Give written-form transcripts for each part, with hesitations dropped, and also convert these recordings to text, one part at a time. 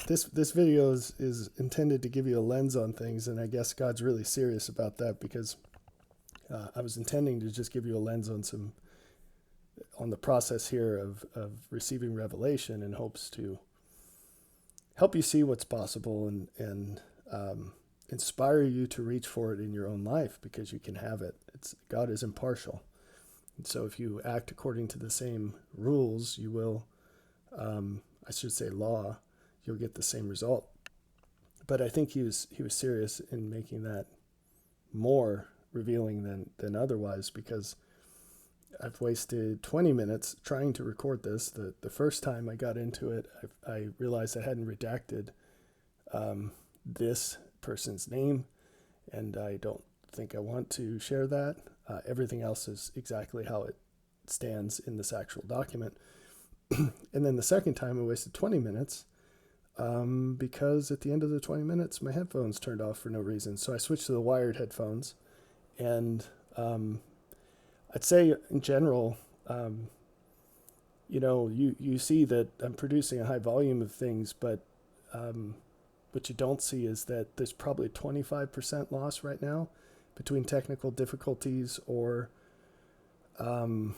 this video is intended to give you a lens on things, and I guess God's really serious about that because I was intending to just give you a lens on the process here of receiving revelation in hopes to help you see what's possible and inspire you to reach for it in your own life because you can have it. God is impartial. And so if you act according to the same rules, you will, I should say law, you'll get the same result. But I think he was serious in making that more revealing than otherwise because I've wasted 20 minutes trying to record this. The first time I got into it, I realized I hadn't redacted this person's name, and I don't think I want to share that. Everything else is exactly how it stands in this actual document. And then the second time I wasted 20 minutes because at the end of the 20 minutes, my headphones turned off for no reason. So I switched to the wired headphones, and I'd say in general, you see that I'm producing a high volume of things, but what you don't see is that there's probably 25% loss right now between technical difficulties or I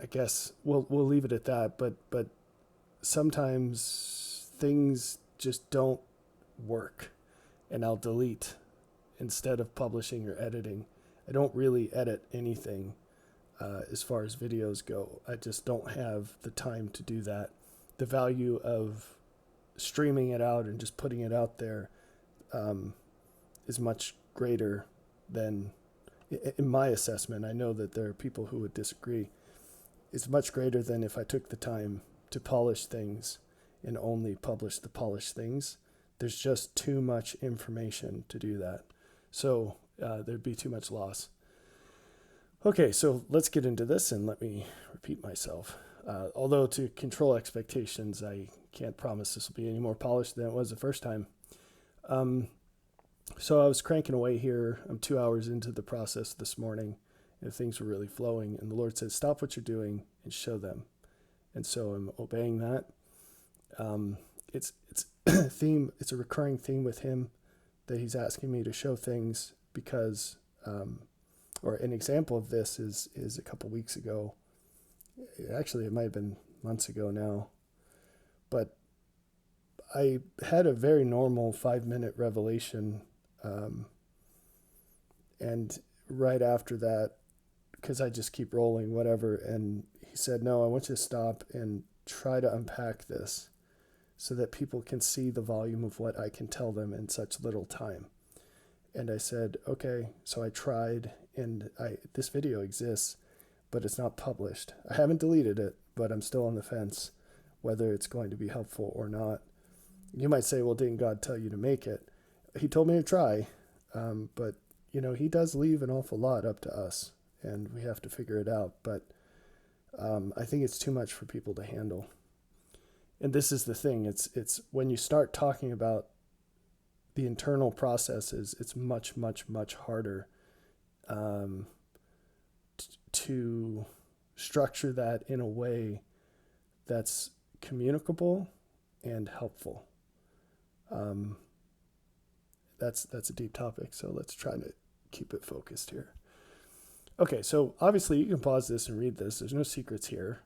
guess we'll leave it at that, but sometimes things just don't work and I'll delete instead of publishing or editing. I don't really edit anything as far as videos go. I just don't have the time to do that. The value of streaming it out and just putting it out there is much greater than, in my assessment, I know that there are people who would disagree, it's much greater than if I took the time to polish things and only publish the polished things. There's just too much information to do that. So there'd be too much loss. Okay, so let's get into this and let me repeat myself. Although to control expectations, I can't promise this will be any more polished than it was the first time. So I was cranking away here. I'm 2 hours into the process this morning, and things were really flowing. And the Lord said, stop what you're doing and show them. And so I'm obeying that. It's theme. It's a recurring theme with him that he's asking me to show things because, or an example of this is a couple weeks ago. Actually, it might have been months ago now, but I had a very normal 5-minute revelation. And right after that, because I just keep rolling, whatever. And he said, no, I want you to stop and try to unpack this so that people can see the volume of what I can tell them in such little time. And I said, okay. So I tried, and this video exists, but it's not published. I haven't deleted it, but I'm still on the fence whether it's going to be helpful or not. You might say, well, didn't God tell you to make it? He told me to try, but he does leave an awful lot up to us, and we have to figure it out. But I think it's too much for people to handle. And this is the thing. It's when you start talking about the internal processes, it's much, much, much harder to structure that in a way that's communicable and helpful. That's a deep topic, so let's try to keep it focused here. Okay, so obviously you can pause this and read this. There's no secrets here.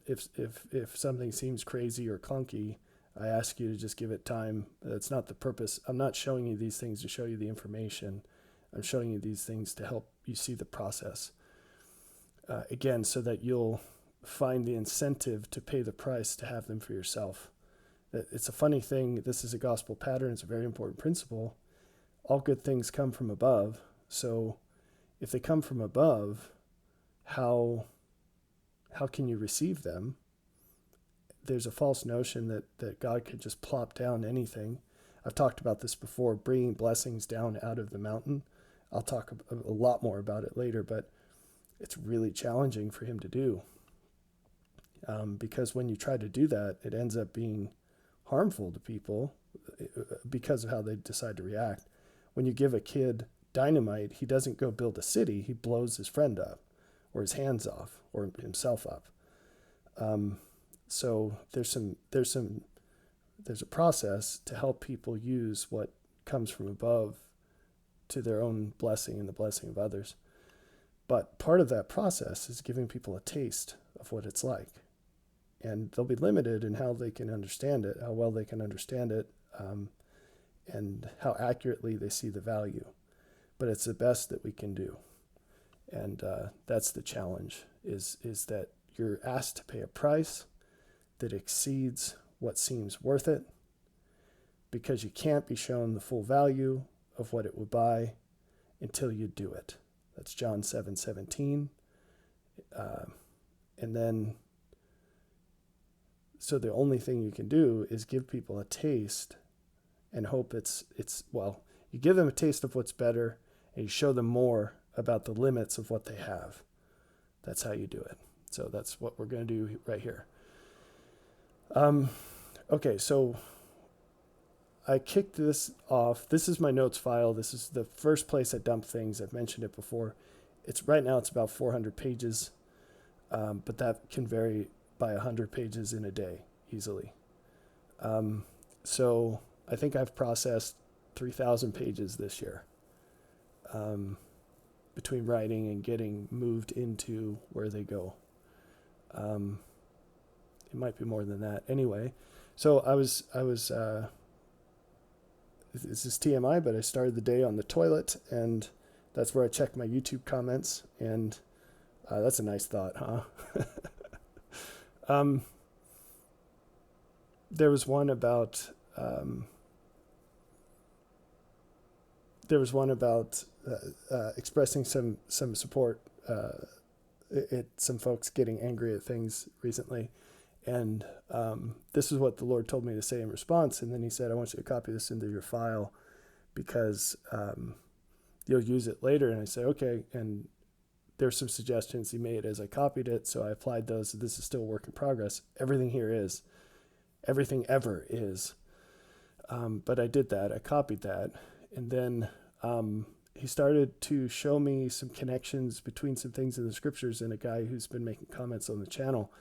If something seems crazy or clunky, I ask you to just give it time. That's not the purpose. I'm not showing you these things to show you the information. I'm showing you these things to help you see the process. Again, so that you'll find the incentive to pay the price to have them for yourself. It's a funny thing. This is a gospel pattern. It's a very important principle. All good things come from above. So if they come from above, how can you receive them? There's a false notion that God could just plop down anything. I've talked about this before, bringing blessings down out of the mountain. I'll talk a lot more about it later, but it's really challenging for him to do. Because when you try to do that, it ends up being harmful to people because of how they decide to react. When you give a kid dynamite, he doesn't go build a city. He blows his friend up or his hands off or himself up. So there's a process to help people use what comes from above to their own blessing and the blessing of others. But part of that process is giving people a taste of what it's like. And they'll be limited in how they can understand it, how well they can understand it, and how accurately they see the value. But it's the best that we can do. And that's the challenge, is that you're asked to pay a price that exceeds what seems worth it, because you can't be shown the full value of what it would buy until you do it. That's John 7:17. And then, so the only thing you can do is give people a taste and hope it's you give them a taste of what's better and you show them more about the limits of what they have. That's how you do it. So that's what we're going to do right here. Okay, so I kicked this off. This is my notes file. This is the first place I dump things. I've mentioned it before. Right now it's about 400 pages, but that can vary by 100 pages in a day easily. So I think I've processed 3,000 pages this year, between writing and getting moved into where they go. It might be more than that. Anyway, so I was this is TMI, but I started the day on the toilet, and that's where I check my YouTube comments, and that's a nice thought, huh? There was one about expressing some support. Some folks getting angry at things recently, and this is what the Lord told me to say in response. And then He said, "I want you to copy this into your file, because you'll use it later." And I said, "Okay." And there's some suggestions He made as I copied it, so I applied those. This is still a work in progress. Everything here is. Everything ever is. But I did that. I copied that. And then He started to show me some connections between some things in the scriptures and a guy who's been making comments on the channel.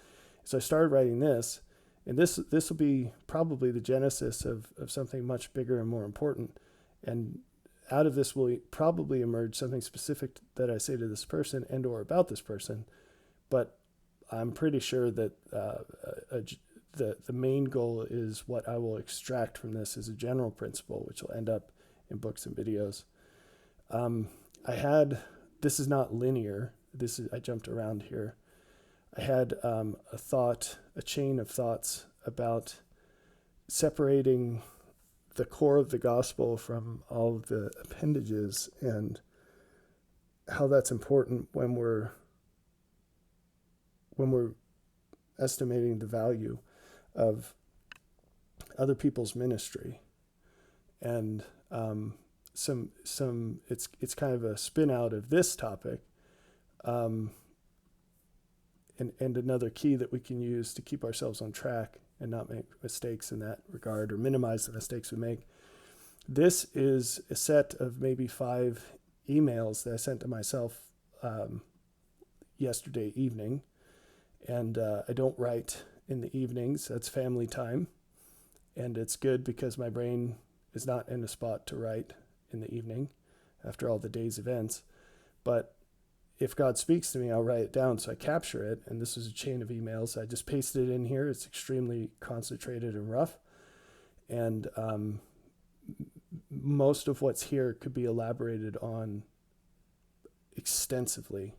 So I started writing this, and this will be probably the genesis of something much bigger and more important. And out of this will probably emerge something specific that I say to this person and or about this person. But I'm pretty sure that the main goal is what I will extract from this as a general principle, which will end up in books and videos. This is not linear. I jumped around here. I had a chain of thoughts about separating the core of the gospel from all of the appendages, and how that's important when we're estimating the value of other people's ministry. And it's kind of a spin out of this topic, and another key that we can use to keep ourselves on track and not make mistakes in that regard, or minimize the mistakes we make. This is a set of maybe 5 emails that I sent to myself yesterday evening. And I don't write in the evenings. That's family time. And it's good because my brain is not in a spot to write in the evening after all the day's events. But if God speaks to me, I'll write it down, so I capture it. And this is a chain of emails. I just pasted it in here. It's extremely concentrated and rough. And most of what's here could be elaborated on extensively.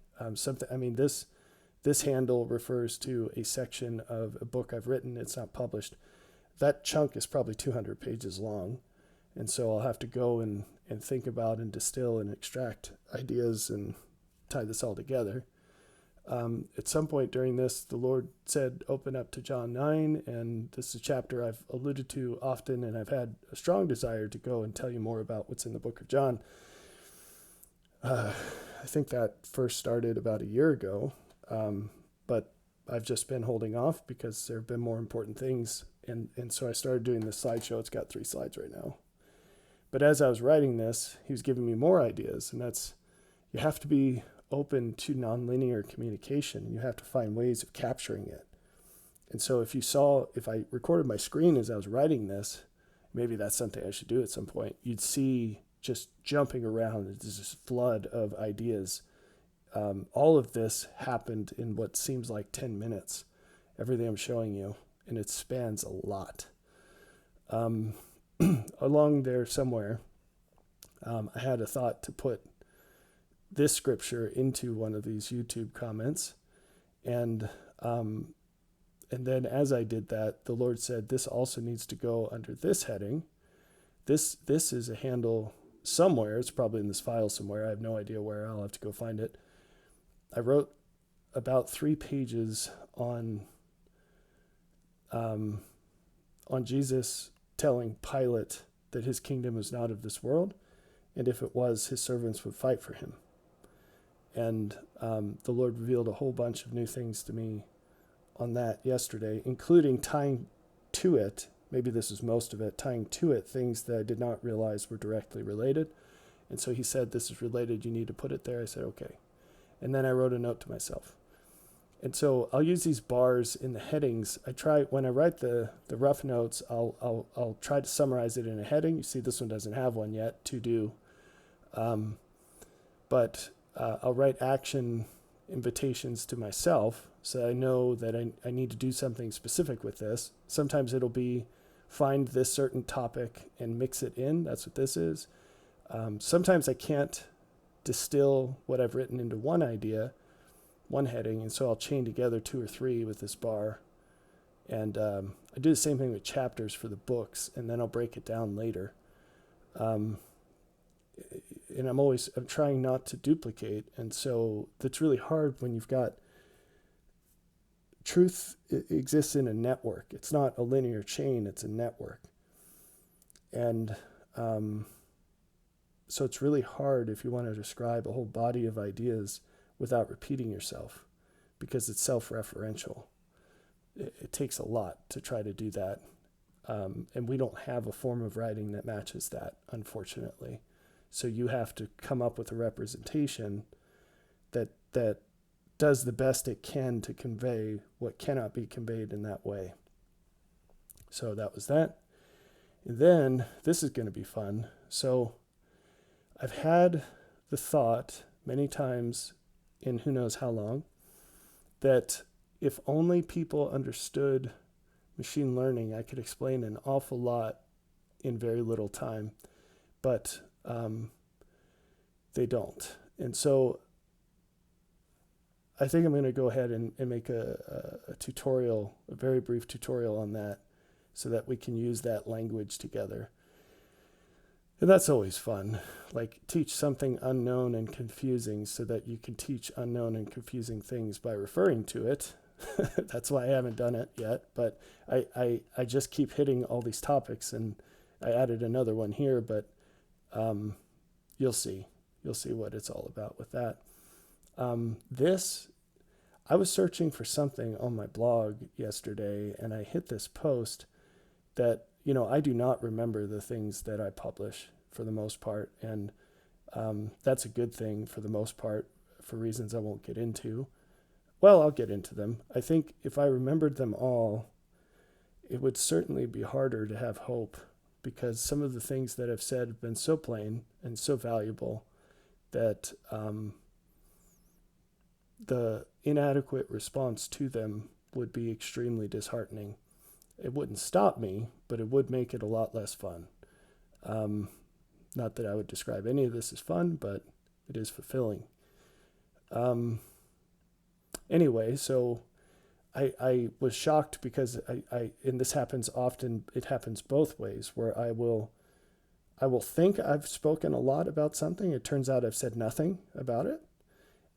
This handle refers to a section of a book I've written. It's not published. That chunk is probably 200 pages long. And so I'll have to go and think about and distill and extract ideas and tie this all together. At some point during this, the Lord said, open up to John 9. And this is a chapter I've alluded to often, and I've had a strong desire to go and tell you more about what's in the book of John. I think that first started about a year ago. But I've just been holding off because there have been more important things. And so I started doing this slideshow. It's got 3 slides right now. But as I was writing this, He was giving me more ideas. And that's, you have to be open to nonlinear communication. You have to find ways of capturing it. And so if I recorded my screen as I was writing this, maybe that's something I should do at some point. You'd see just jumping around. There's this flood of ideas. All of this happened in what seems like 10 minutes, everything I'm showing you, and it spans a lot. Along there somewhere, I had a thought to put this scripture into one of these YouTube comments. And then as I did that, the Lord said, this also needs to go under this heading. This is a handle somewhere. It's probably in this file somewhere. I have no idea where. I'll have to go find it. I wrote about 3 pages on Jesus telling Pilate that his kingdom is not of this world, and if it was, his servants would fight for him. And the Lord revealed a whole bunch of new things to me on that yesterday, including tying to it, maybe this is most of it, tying to it things that I did not realize were directly related. And so he said, this is related, you need to put it there. I said, okay. And then I wrote a note to myself. And so I'll use these bars in the headings. When I write the rough notes, I'll try to summarize it in a heading. You see, this one doesn't have one yet, to do. But I'll write action invitations to myself so I know that I need to do something specific with this. Sometimes it'll be find this certain topic and mix it in. That's what this is. Sometimes I can't distill what I've written into one idea, one heading, and so I'll chain together 2 or 3 with this bar. And I do the same thing with chapters for the books, and then I'll break it down later. And I'm trying not to duplicate, and so that's really hard when you've got truth exists in a network. It's not a linear chain, it's a network. And so it's really hard if you want to describe a whole body of ideas without repeating yourself, because it's self-referential. It takes a lot to try to do that. And we don't have a form of writing that matches that, unfortunately. So you have to come up with a representation that does the best it can to convey what cannot be conveyed in that way. So that was that. And then this is going to be fun. So I've had the thought many times in who knows how long that if only people understood machine learning, I could explain an awful lot in very little time. But they don't. And so I think I'm going to go ahead and make a tutorial, a very brief tutorial on that, so that we can use that language together. And that's always fun. Like, teach something unknown and confusing so that you can teach unknown and confusing things by referring to it. That's why I haven't done it yet. But I just keep hitting all these topics, and I added another one here, but you'll see what it's all about with that. I was searching for something on my blog yesterday, and I hit this post that, I do not remember the things that I publish for the most part. And that's a good thing for the most part, for reasons I won't get into. Well, I'll get into them. I think if I remembered them all, it would certainly be harder to have hope, because some of the things that I've said have been so plain and so valuable that the inadequate response to them would be extremely disheartening. It wouldn't stop me, but it would make it a lot less fun. Not that I would describe any of this as fun, but it is fulfilling. Anyway, so I was shocked because and this happens often, it happens both ways, where I will think I've spoken a lot about something. It turns out I've said nothing about it.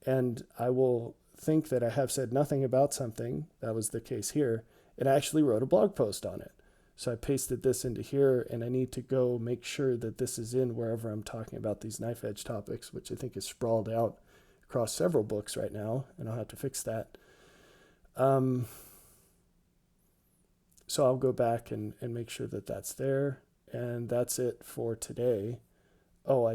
And I will think that I have said nothing about something. That was the case here. And I actually wrote a blog post on it. So I pasted this into here, and I need to go make sure that this is in wherever I'm talking about these knife edge topics, which I think is sprawled out across several books right now, and I'll have to fix that. So I'll go back and make sure that that's there. And that's it for today. Oh,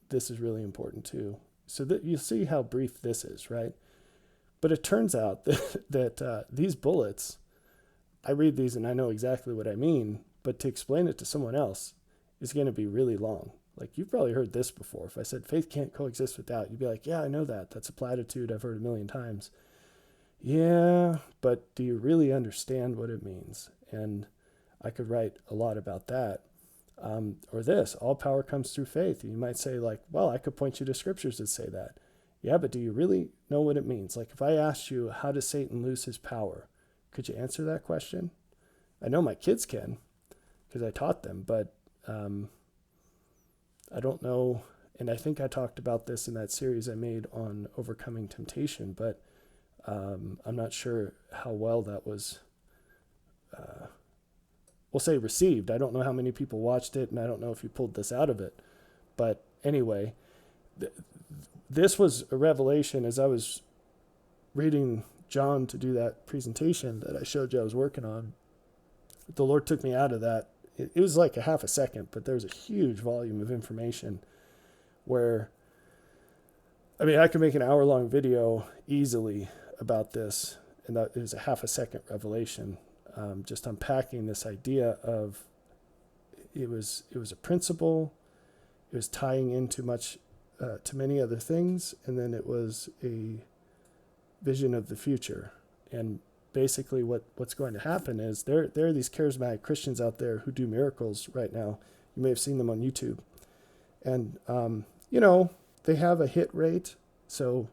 this is really important too. So that you see how brief this is, right? But it turns out that these bullets I read these and I know exactly what I mean, but to explain it to someone else is going to be really long. Like, you've probably heard this before. If I said faith can't coexist with doubt, you'd be like, yeah, I know that. That's a platitude I've heard a million times. Yeah, but do you really understand what it means? And I could write a lot about that. Or this, all power comes through faith. You might say, like, well, I could point you to scriptures that say that. Yeah, but do you really know what it means? Like, if I asked you, how does Satan lose his power? Could you answer that question? I know my kids can because I taught them, but I don't know. And I think I talked about this in that series I made on overcoming temptation, but I'm not sure how well that was, we'll say, received. I don't know how many people watched it, and I don't know if you pulled this out of it. But anyway, this was a revelation as I was reading John to do that presentation that I showed you I was working on. The Lord took me out of that. It was like a half a second, but there was a huge volume of information where, I mean, I could make an hour-long video easily about this, and that is a half a second revelation, just unpacking this idea of it was a principle, it was tying into to many other things, and then it was a vision of the future. And basically what's going to happen is there are these charismatic Christians out there who do miracles right now. You may have seen them on YouTube, and they have a hit rate, so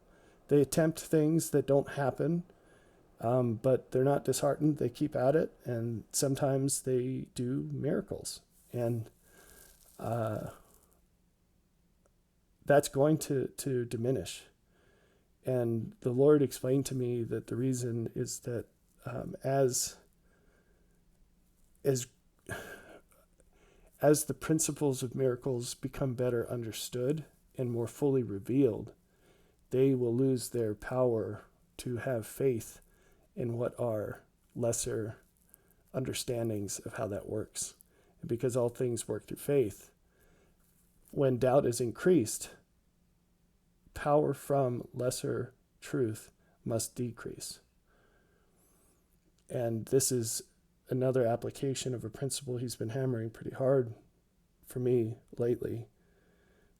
they attempt things that don't happen, but they're not disheartened. They keep at it, and sometimes they do miracles. And that's going to diminish. And the Lord explained to me that the reason is that as the principles of miracles become better understood and more fully revealed, they will lose their power to have faith in what are lesser understandings of how that works. And because all things work through faith, when doubt is increased, power from lesser truth must decrease. And this is another application of a principle he's been hammering pretty hard for me lately,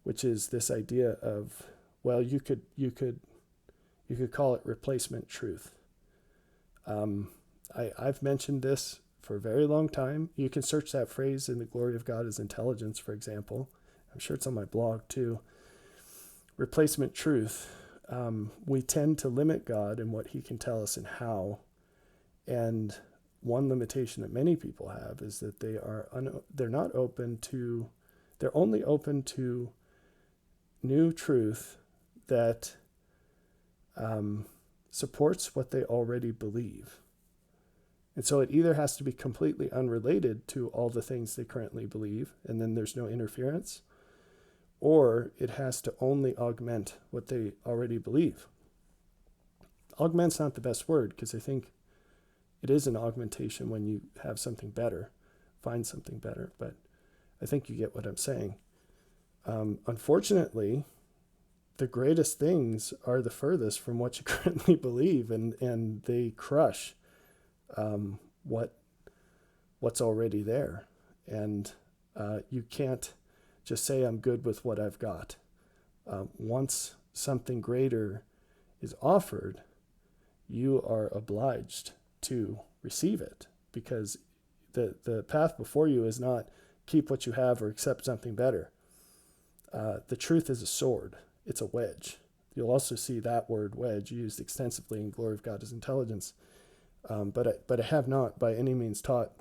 which is this idea of, well, you could call it replacement truth. I've mentioned this for a very long time. You can search that phrase in The Glory of God as Intelligence, for example. I'm sure it's on my blog too. Replacement truth. We tend to limit God in what he can tell us and how. And one limitation that many people have is that they're only open to new truth that supports what they already believe. And so it either has to be completely unrelated to all the things they currently believe, and then there's no interference, or it has to only augment what they already believe. Augment's not the best word, because I think it is an augmentation when you have something better, find something better, but I think you get what I'm saying. Unfortunately, the greatest things are the furthest from what you currently believe, and they crush what's already there. And you can't just say, I'm good with what I've got. Once something greater is offered, you are obliged to receive it, because the path before you is not keep what you have or accept something better. The truth is a sword. It's a wedge. You'll also see that word wedge used extensively in Glory of God as Intelligence. But I have not by any means taught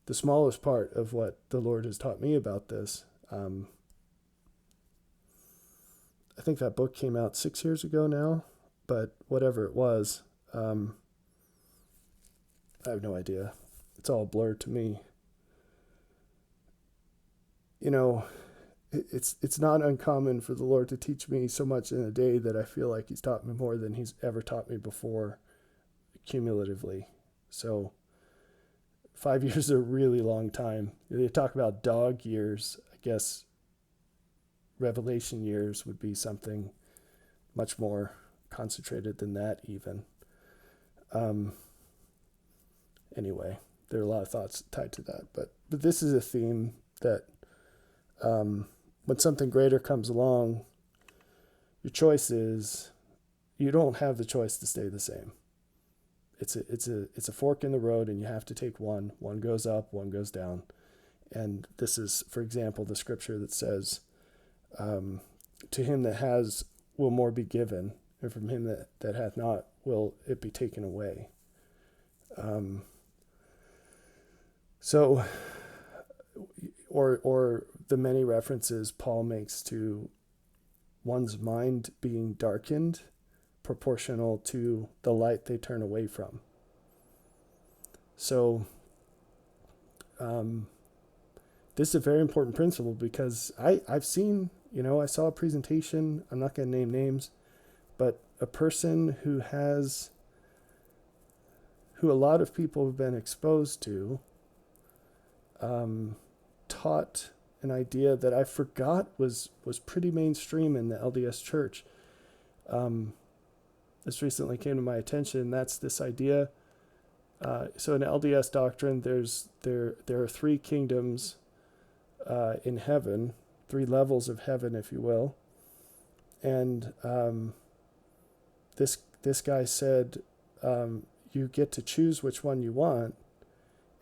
the smallest part of what the Lord has taught me about this. I think that book came out 6 years ago now, but whatever it was, I have no idea. It's all blurred to me. It's not uncommon for the Lord to teach me so much in a day that I feel like he's taught me more than he's ever taught me before, cumulatively. So 5 years is a really long time. They talk about dog years. I guess revelation years would be something much more concentrated than that even. Anyway, there are a lot of thoughts tied to that, but this is a theme that when something greater comes along, your choice is you don't have the choice to stay the same. It's a fork in the road, and you have to take one. One goes up, one goes down. And this is, for example, the scripture that says, to him that has will more be given, and from him that hath not will it be taken away. So, or the many references Paul makes to one's mind being darkened proportional to the light they turn away from. So, this is a very important principle, because I've seen, I saw a presentation, I'm not going to name names, but a person who a lot of people have been exposed to, taught an idea that I forgot was pretty mainstream in the LDS church. This recently came to my attention. That's this idea. So in LDS doctrine, there are three kingdoms in heaven, three levels of heaven, if you will. And this guy said, you get to choose which one you want.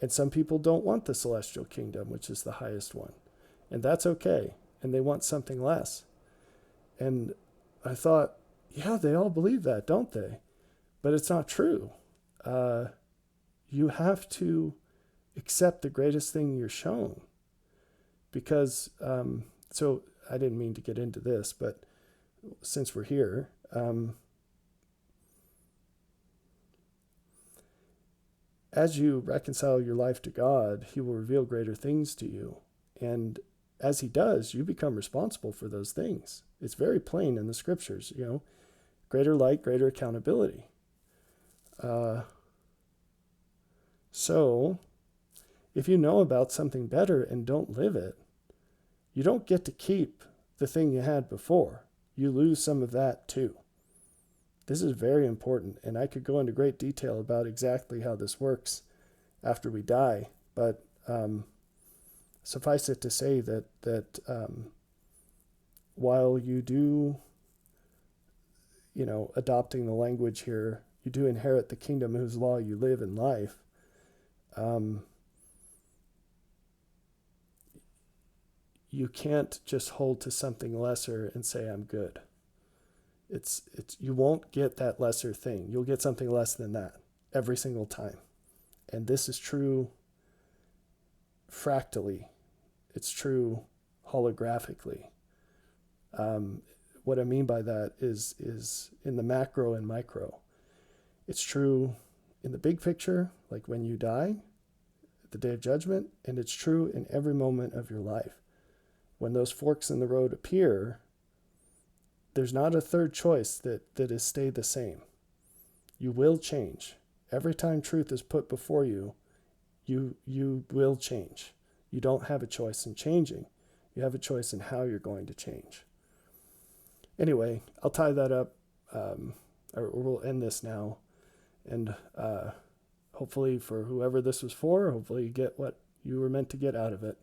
And some people don't want the celestial kingdom, which is the highest one. And that's okay. And they want something less. And I thought, yeah, they all believe that, don't they? But it's not true. You have to accept the greatest thing you're shown. Because, so I didn't mean to get into this, but since we're here, as you reconcile your life to God, he will reveal greater things to you. And as he does, you become responsible for those things. It's very plain in the scriptures, greater light, greater accountability. So if you know about something better and don't live it, you don't get to keep the thing you had before. You lose some of that too. This is very important, and I could go into great detail about exactly how this works after we die, but suffice it to say that while you do, adopting the language here, you do inherit the kingdom whose law you live in life, you can't just hold to something lesser and say, I'm good. It's you won't get that lesser thing. You'll get something less than that every single time. And this is true fractally. It's true holographically. What I mean by that is in the macro and micro. It's true in the big picture, like when you die, the day of judgment, and it's true in every moment of your life. When those forks in the road appear, there's not a third choice that is stay the same. You will change. Every time truth is put before you, you will change. You don't have a choice in changing. You have a choice in how you're going to change. Anyway, I'll tie that up, or we'll end this now. And hopefully for whoever this was for, hopefully you get what you were meant to get out of it.